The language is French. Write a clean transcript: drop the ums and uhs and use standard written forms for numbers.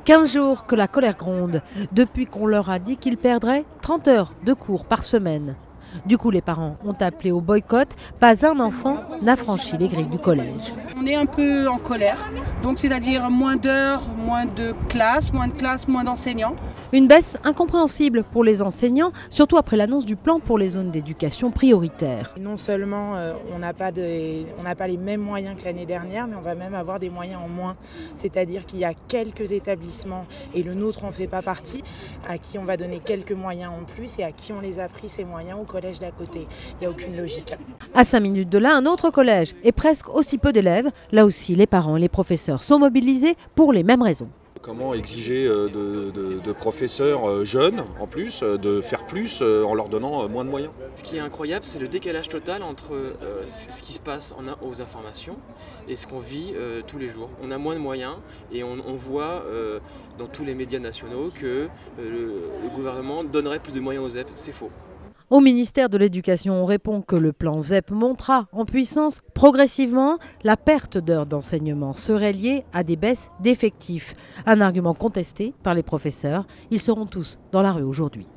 15 jours que la colère gronde, depuis qu'on leur a dit qu'ils perdraient 30 heures de cours par semaine. Du coup, les parents ont appelé au boycott. Pas un enfant n'a franchi les grilles du collège. On est un peu en colère, donc c'est-à-dire moins d'heures, moins de classes, moins d'enseignants. Une baisse incompréhensible pour les enseignants, surtout après l'annonce du plan pour les zones d'éducation prioritaires. Non seulement on n'a pas les mêmes moyens que l'année dernière, mais on va même avoir des moyens en moins. C'est-à-dire qu'il y a quelques établissements, et le nôtre n'en fait pas partie, à qui on va donner quelques moyens en plus et à qui on les a pris ces moyens au collège d'à côté. Il n'y a aucune logique. À 5 minutes de là, un autre collège et presque aussi peu d'élèves. Là aussi, les parents et les professeurs sont mobilisés pour les mêmes raisons. Comment exiger de professeurs jeunes, en plus, de faire plus en leur donnant moins de moyens? Ce qui est incroyable, c'est le décalage total entre ce qui se passe aux informations et ce qu'on vit tous les jours. On a moins de moyens et on voit dans tous les médias nationaux que le gouvernement donnerait plus de moyens aux ZEP. C'est faux. Au ministère de l'Éducation, on répond que le plan ZEP montera en puissance progressivement. La perte d'heures d'enseignement serait liée à des baisses d'effectifs. Un argument contesté par les professeurs. Ils seront tous dans la rue aujourd'hui.